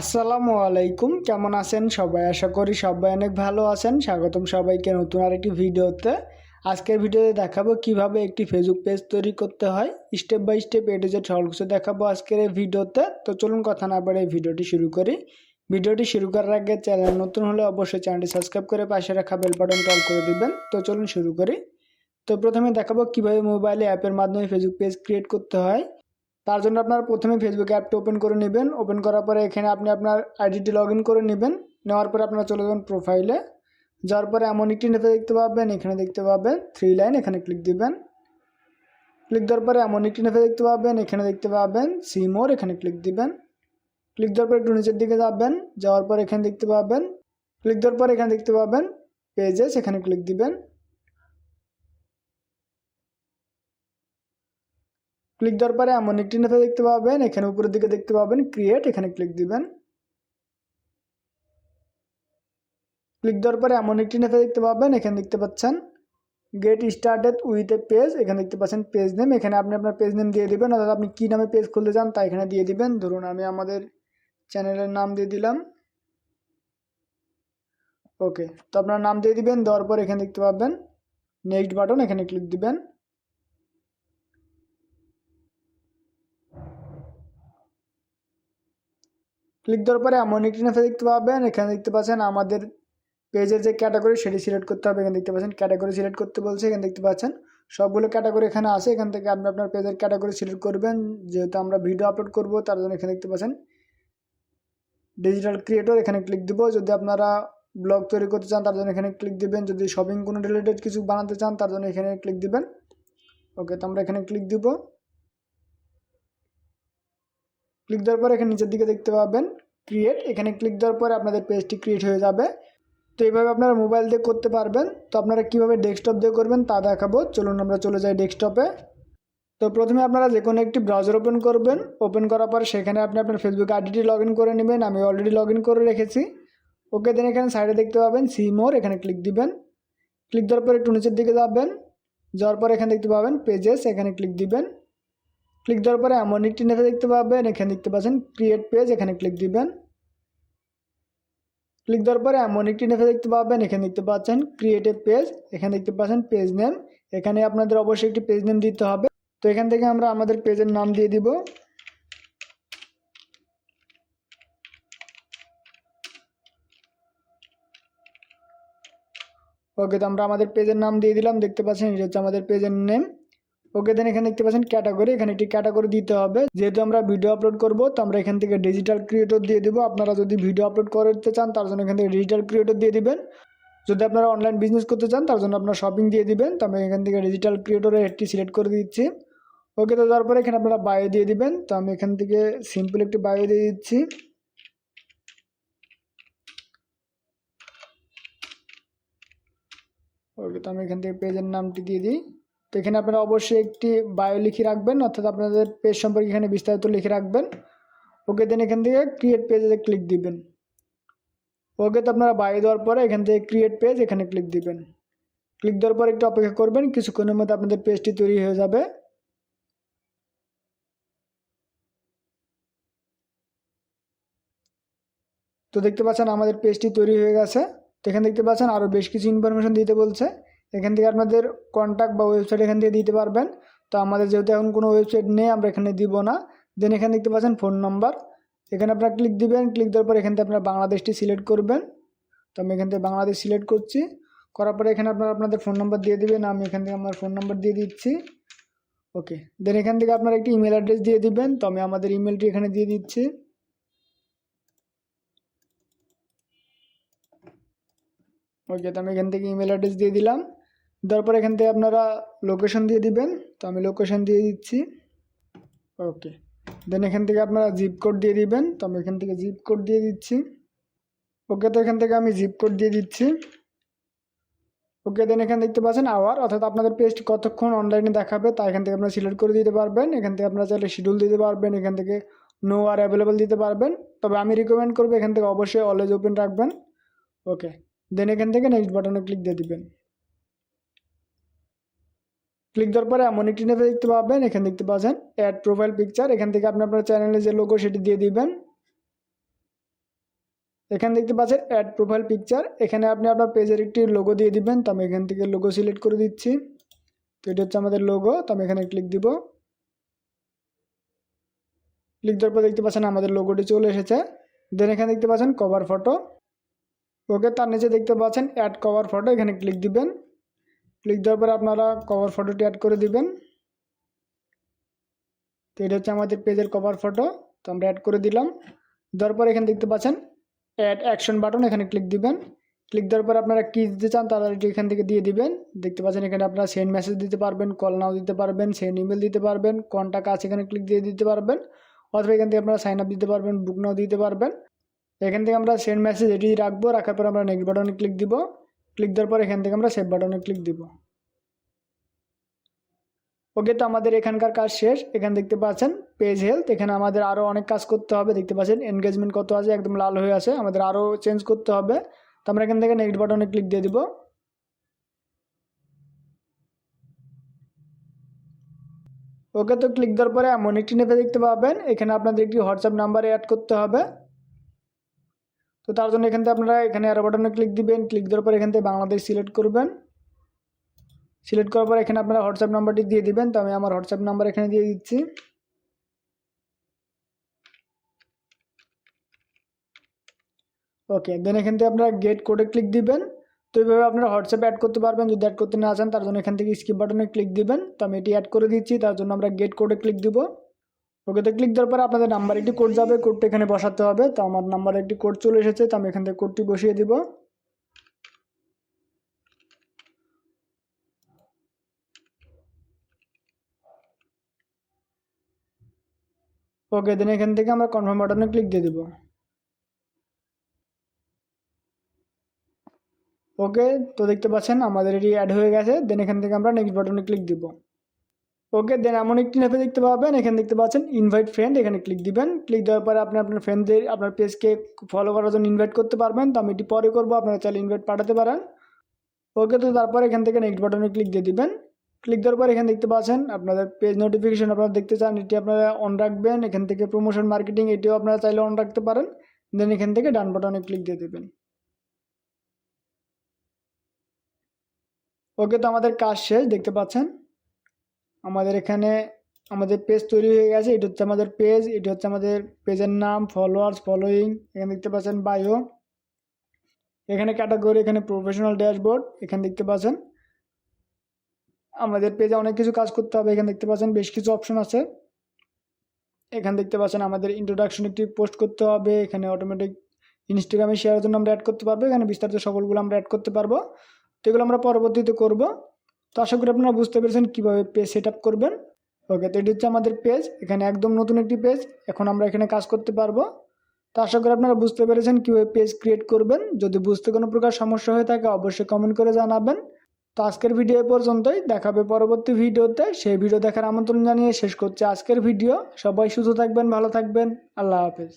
আসসালামু আলাইকুম, কেমন আছেন সবাই? আশা করি সবাই অনেক ভালো আছেন। স্বাগতম সবাইকে নতুন আরেকটি ভিডিওতে। আজকের ভিডিওতে দেখাবো কিভাবে একটি ফেসবুক পেজ তৈরি করতে হয়। Step by step A to Z সকল কিছু দেখাবো আজকের এই ভিডিওতে। তো চলুন কথা না বাড়িয়ে ভিডিওটি শুরু করি। ভিডিওটি শুরু করার আগে চ্যানেল নতুন হলে অবশ্যই চ্যানেলটি সাবস্ক্রাইব করে পাশে রাখা বেল বাটনটি অল করে দিবেন। তো চলুন শুরু করি। তো প্রথমে দেখাবো কিভাবে মোবাইলে অ্যাপের মাধ্যমে ফেসবুক পেজ ক্রিয়েট করতে হয়। তার জন্য আপনারা প্রথমে ফেসবুক অ্যাপটি ওপেন করে নেবেন। ওপেন করার পরে এখানে আপনি আপনার আইডিটি লগ ইন করে নেবেন। নেওয়ার পরে আপনারা চলে যাবেন প্রোফাইলে। যাওয়ার পরে এমন একটি ইন্টারফেস দেখতে পাবেন, এখানে দেখতে পাবেন 3 লাইন, এখানে ক্লিক দিবেন। ক্লিক দেওয়ার পরে এমন একটি ইন্টারফেস দেখতে পাবেন, এখানে দেখতে পাবেন সি মোর, এখানে ক্লিক দিবেন। ক্লিক দেওয়ার পরে একটু নিচের দিকে যাবেন। যাওয়ার পরে এখানে দেখতে পাবেন, ক্লিক দেওয়ার পরে এখানে দেখতে পাবেন পেজেস, এখানে ক্লিক দিবেন। ক্লিক দেওয়ার পরে এমন একটি ইন্টারফেস দেখতে পাবেন, এখানে উপরের দিকে দেখতে পাবেন ক্রিয়েট, এখানে ক্লিক দিবেন। ক্লিক দেওয়ার পরে এমন একটি ইন্টারফেস দেখতে পাবেন, এখানে দেখতে পাচ্ছেন get started with a page, এখানে দেখতে পাচ্ছেন পেজ নেম। এখানে আপনি আপনার পেজ নেম দিয়ে দিবেন, অর্থাৎ আপনি কী নামে পেজ খুলতে চান তা এখানে দিয়ে দিবেন। ধরুন আমি আমাদের চ্যানেলের নাম দিয়ে দিলাম। ওকে, তো আপনার নাম দিয়ে দিবেন। দেওয়ার পর এখানে দেখতে পাবেন নেক্সট বাটন, এখানে ক্লিক দিবেন। ক্লিক দেওয়ার পরে এমন একটি ইন্টারফেস দেখতে পাবেন, এখানে দেখতে পাচ্ছেন আমাদের পেজের যে ক্যাটাগরি সেটি সিলেক্ট করতে হবে। এখানে দেখতে পাচ্ছেন ক্যাটাগরি সিলেক্ট করতে বলছে, এখানে দেখতে পাচ্ছেন সবগুলো ক্যাটাগরি এখানে আছে। এখান থেকে আপনি আপনার পেজের ক্যাটাগরি সিলেক্ট করবেন। যেহেতু আমরা ভিডিও আপলোড করব তার জন্য এখানে দেখতে পাচ্ছেন ডিজিটাল ক্রিয়েটর, এখানে ক্লিক দিব। যদি আপনারা ব্লগ তৈরি করতে চান তার জন্য এখানে ক্লিক দিবেন। যদি শপিং কোনো রিলেটেড কিছু বানাতে চান তার জন্য এখানে ক্লিক দিবেন। ওকে, তো আমরা এখানে ক্লিক দিব। ক্লিক দেওয়ার পর এখানে নিচের দিকে দেখতে পাবেন ক্রিয়েট, এখানে ক্লিক দেওয়ার পরে আপনাদের পেজটি ক্রিয়েট হয়ে যাবে। তো এইভাবে আপনারা মোবাইল দিয়ে করতে পারবেন। তো আপনারা কীভাবে ডেস্কটপ দিয়ে করবেন তা দেখাবো। চলুন আমরা চলে যাই ডেস্কটপে। তো প্রথমে আপনারা যে কোনো একটি ব্রাউজার ওপেন করবেন। ওপেন করার পর সেখানে আপনি আপনার ফেসবুক আইডিটি লগ ইন করে নেবেন। আমি অলরেডি লগ ইন করে রেখেছি। ওকে, দেন এখানে সাইডে দেখতে পাবেন সি মোর, এখানে ক্লিক দিবেন। ক্লিক দেওয়ার পর একটু নিচের দিকে যাবেন। যাওয়ার পর এখানে দেখতে পাবেন পেজেস, এখানে ক্লিক দিবেন। ক্লিক দেওয়ার পরে এমন একটি ইন্টারফেস দেখতে পাবেন, এখানে দেখতে পাচ্ছেন ক্রিয়েট পেজ, এখানে ক্লিক দিবেন। ক্লিক দেওয়ার পরে এমন একটি ইন্টারফেস দেখতে পাবেন, এখানে দেখতে পাচ্ছেন ক্রিয়েট এ পেজ, এখানে দেখতে পাচ্ছেন পেজ নেম। এখানে আপনাদের অবশ্যই একটি পেজ নেম দিতে হবে। তো এখান থেকে আমরা আমাদের পেজের নাম দিয়ে দিব। ওকে, তো আমরা আমাদের পেজের নাম দিয়ে দিলাম। দেখতে পাচ্ছেন এটা হচ্ছে আমাদের পেজের নেম। ওকে, দেন এখানে দেখতে পাচ্ছেন ক্যাটাগরি, এখানে একটি ক্যাটাগরি দিতে হবে। যেহেতু আমরা ভিডিও আপলোড করব তো আমরা এখান থেকে ডিজিটাল ক্রিয়েটর দিয়ে দিব। আপনারা যদি ভিডিও আপলোড করতে চান তার জন্য এখান থেকে ডিজিটাল ক্রিয়েটর দিয়ে দিবেন। যদি আপনারা অনলাইন বিজনেস করতে চান তার জন্য আপনারা শপিং দিয়ে দিবেন। তো আমি এখান থেকে ডিজিটাল ক্রিয়েটরের একটি সিলেক্ট করে দিচ্ছি। ওকে, তো তারপরে এখানে আপনারা বায়ো দিয়ে দিবেন। তো আমি এখান থেকে সিম্পল একটি বায়ো দিয়ে দিচ্ছি। ওকে, তো আমি এখান থেকে পেজের নামটি দিয়ে দিই। তো এখানে আপনারা অবশ্যই একটি বায়ো লিখে রাখবেন, অর্থাৎ আপনাদের পেজ সম্পর্কে এখানে বিস্তারিত লিখে রাখবেন। ওকে, দেন এখান থেকে ক্রিয়েট পেজে ক্লিক দিবেন। ওকে, তো আপনারা বায়ো দেওয়ার পরে এখান থেকে ক্রিয়েট পেজ, এখানে ক্লিক দিবেন। ক্লিক দেওয়ার পর একটু অপেক্ষা করবেন, কিছুক্ষণের মধ্যে আপনাদের পেজটি তৈরি হয়ে যাবে। তো দেখতে পাচ্ছেন আমাদের পেজটি তৈরি হয়ে গেছে। তো এখানে দেখতে পাচ্ছেন আরও বেশ কিছু ইনফরমেশন দিতে বলছে। এখান থেকে আপনাদের কন্ট্যাক্ট বা ওয়েবসাইট এখান থেকে দিতে পারবেন। তো আমাদের যেহেতু এখন কোনো ওয়েবসাইট নেই আমরা এখানে দিব না। দেন এখানে দেখতে পাচ্ছেন ফোন নাম্বার, এখানে আপনারা ক্লিক দিবেন। ক্লিক দেওয়ার পর এখান থেকে আপনারা বাংলাদেশটি সিলেক্ট করবেন। তো আমি এখান থেকে বাংলাদেশ সিলেক্ট করছি। করার পরে এখানে আপনারা আপনাদের ফোন নাম্বার দিয়ে দিবেন। আমি এখান থেকে আমার ফোন নাম্বার দিয়ে দিচ্ছি। ওকে, দেন এখান থেকে আপনারা একটি ইমেল অ্যাড্রেস দিয়ে দিবেন। তো আমি আমাদের ইমেলটি এখানে দিয়ে দিচ্ছি। ওকে, তো আমি এখান থেকে ইমেল অ্যাড্রেস দিয়ে দিলাম। দেওয়ার পর এখান থেকে আপনারা লোকেশন দিয়ে দিবেন। তো আমি লোকেশন দিয়ে দিচ্ছি। ওকে, দেন এখান থেকে আপনারা জিপ কোড দিয়ে দিবেন। তো আমি এখান থেকে জিপ কোড দিয়ে দিচ্ছি। ওকে, তো এখান থেকে আমি জিপ কোড দিয়ে দিচ্ছি। ওকে, দেন এখানে দেখতে পাচ্ছেন আওয়ার, অর্থাৎ আপনাদের পেজটি কতক্ষণ অনলাইনে দেখাবে তা এখান থেকে আপনারা সিলেক্ট করে দিতে পারবেন। এখান থেকে আপনারা চাইলে শিডিউল দিতে পারবেন, এখান থেকে নো আর অ্যাভেলেবল দিতে পারবেন। তবে আমি রিকমেন্ড করবো এখান থেকে অবশ্যই অলওয়েজ ওপেন রাখবেন। ওকে, দেন এখান থেকে নেক্সট বাটনে ক্লিক দিয়ে দিবেন। ক্লিক দেওয়ার পরে এমন একটি ইন্টারফেস দেখতে পাবেন, এখানে দেখতে পাচ্ছেন অ্যাড প্রোফাইল পিকচার। এখান থেকে আপনি আপনার চ্যানেলে যে লোগো সেটি দিয়ে দিবেন। এখানে দেখতে পাচ্ছেন অ্যাড প্রোফাইল পিকচার, এখানে আপনি আপনার পেজের একটি লোগো দিয়ে দিবেন। তো আমি এখান থেকে লোগো সিলেক্ট করে দিচ্ছি। তো এটা হচ্ছে আমাদের লোগো। তো আমি এখানে ক্লিক দিব। ক্লিক দেওয়ার পর দেখতে পাচ্ছেন আমাদের লোগোটি চলে এসেছে। দেন এখানে দেখতে পাচ্ছেন কভার ফটো। ওকে, তার নিচে দেখতে পাচ্ছেন অ্যাড কভার ফটো, এখানে ক্লিক দিবেন। ক্লিক দেওয়ার পরে আপনারা কভার ফটোটি অ্যাড করে দিবেন। তো এটা হচ্ছে আমাদের পেজের কভার ফটো। তো আমরা অ্যাড করে দিলাম। দেওয়ার পর এখানে দেখতে পাচ্ছেন অ্যাড অ্যাকশন বাটন, এখানে ক্লিক দিবেন। ক্লিক দেওয়ার পর আপনারা কী দিতে চান তাহলে এটি এখান থেকে দিয়ে দিবেন। দেখতে পাচ্ছেন এখানে আপনারা সেন্ড মেসেজ দিতে পারবেন, কল নাও দিতে পারবেন, সেন্ড ইমেল দিতে পারবেন, কন্টাক্ট আছে এখানে ক্লিক দিয়ে দিতে পারবেন, অথবা এখান থেকে আপনারা সাইন আপ দিতে পারবেন, বুক নাও দিতে পারবেন। এখান থেকে আমরা সেন্ড মেসেজ এটি রাখবো, রাখার পর আমরা নেক্সট বাটনে ক্লিক দিব। ক্লিক দেওয়ার পর এখান থেকে আমরা সেভ বাটনে ক্লিক দিব। ওকে, তো আমাদের এখানকার কাজ শেষ। এখানে দেখতে পাচ্ছেন পেজ হেলথ, এখানে আমাদের আরও অনেক কাজ করতে হবে। দেখতে পাচ্ছেন এনগেজমেন্ট কত আছে, একদম লাল হয়ে আছে, আমাদের আরও চেঞ্জ করতে হবে। তো আমরা এখান থেকে নেক্সট বাটনে ক্লিক দিয়ে দিব। ওকে, তো ক্লিক দেওয়ার পরে এমন একটি নেপে দেখতে পাবেন, এখানে আপনাদের একটি হোয়াটসঅ্যাপ নাম্বারে অ্যাড করতে হবে। তো তার জন্য এখান থেকে আপনারা এখানে অ্যারো বাটনে ক্লিক দিবেন। ক্লিক দেওয়ার পর এখান থেকে বাংলাদেশ সিলেক্ট করবেন। সিলেক্ট করার পর এখানে আপনারা হোয়াটসঅ্যাপ নাম্বারটি দিয়ে দিবেন। তো আমি আমার হোয়াটসঅ্যাপ নাম্বার এখানে দিয়ে দিচ্ছি। ওকে, দেন এখান থেকে আপনারা গেট কোডে ক্লিক দিবেন। তো এইভাবে আপনারা হোয়াটসঅ্যাপে অ্যাড করতে পারবেন। যদি অ্যাড করতে না চান তার জন্য এখান থেকে স্কিপ বাটনে ক্লিক দিবেন। তো আমি এটি অ্যাড করে দিচ্ছি, তার জন্য আমরা গেট কোডে ক্লিক দিব। ওকে, তো ক্লিক দেওয়ার পরে আপনাদের নাম্বার একটি কোড যাবে, কোডটা এখানে বসাতে হবে। তো আমার নাম্বারে একটি কোড চলে এসেছে, তো আমি এখান থেকে কোডটি বসিয়ে দিব। ওকে, দেন এখান থেকে আমরা কনফার্ম বাটনে ক্লিক দিয়ে দিব। ওকে, তো দেখতে পাচ্ছেন আমাদের এটি অ্যাড হয়ে গেছে। দেন এখান থেকে আমরা নেক্সট বাটনে ক্লিক দিব। ওকে, দেন এমন একটি নেপে দেখতে পাবেন, এখানে দেখতে পাচ্ছেন ইনভাইট ফ্রেন্ড, এখানে ক্লিক দিবেন। ক্লিক দেওয়ার পরে আপনি আপনার ফ্রেন্ডদের আপনার পেজকে ফলো করার জন্য ইনভাইট করতে পারবেন। তো আমি এটি পরে করবো, আপনারা চাইলে ইনভাইট পাঠাতে পারেন। ওকে, তো তারপর এখান থেকে নেক্সট বাটনে ক্লিক দিয়ে দিবেন। ক্লিক দেওয়ার পর এখানে দেখতে পাচ্ছেন আপনাদের পেজ নোটিফিকেশন আপনারা দেখতে চান, এটি আপনারা অন রাখবেন। এখান থেকে প্রমোশন মার্কেটিং এটিও আপনারা চাইলে অন রাখতে পারেন। দেন এখান থেকে ডান বাটনে ক্লিক দিয়ে দেবেন। ওকে, তো আমাদের কাজ শেষ। দেখতে পাচ্ছেন আমাদের এখানে আমাদের পেজ তৈরি হয়ে গেছে। এটা হচ্ছে আমাদের পেজ, এটা হচ্ছে আমাদের পেজের নাম, ফলোয়ার্স, ফলোয়িং, এখানে দেখতে পাচ্ছেন বায়ো, এখানে ক্যাটাগরি, এখানে প্রফেশনাল ড্যাশবোর্ড, এখানে দেখতে পাচ্ছেন আমাদের পেজে অনেক কিছু কাজ করতে হবে। এখানে দেখতে পাচ্ছেন বেশ কিছু অপশন আছে। এখানে দেখতে পাচ্ছেন আমাদের ইন্ট্রোডাকশন একটি পোস্ট করতে হবে। এখানে অটোমেটিক ইনস্টাগ্রামে শেয়ারের জন্য আমরা অ্যাড করতে পারবো। এখানে বিস্তারিত সকলগুলো আমরা অ্যাড করতে পারবো। তো এগুলো আমরা পরবর্তীতে করব। তো আশা করি আপনারা বুঝতে পেরেছেন কীভাবে পেজ সেট আপ করবেন। ওকে, তো এটি হচ্ছে আমাদের পেজ, এখানে একদম নতুন একটি পেজ, এখন আমরা এখানে কাজ করতে পারবো। তো আশা করি আপনারা বুঝতে পেরেছেন কীভাবে পেজ ক্রিয়েট করবেন। যদি বুঝতে কোনো প্রকার সমস্যা হয়ে থাকে অবশ্যই কমেন্ট করে জানাবেন। তো আজকের ভিডিও এ পর্যন্তই, দেখাবে পরবর্তী ভিডিওতে। সেই ভিডিও দেখার আমন্ত্রণ জানিয়ে শেষ করছি আজকের ভিডিও। সবাই সুস্থ থাকবেন, ভালো থাকবেন, আল্লাহ হাফেজ।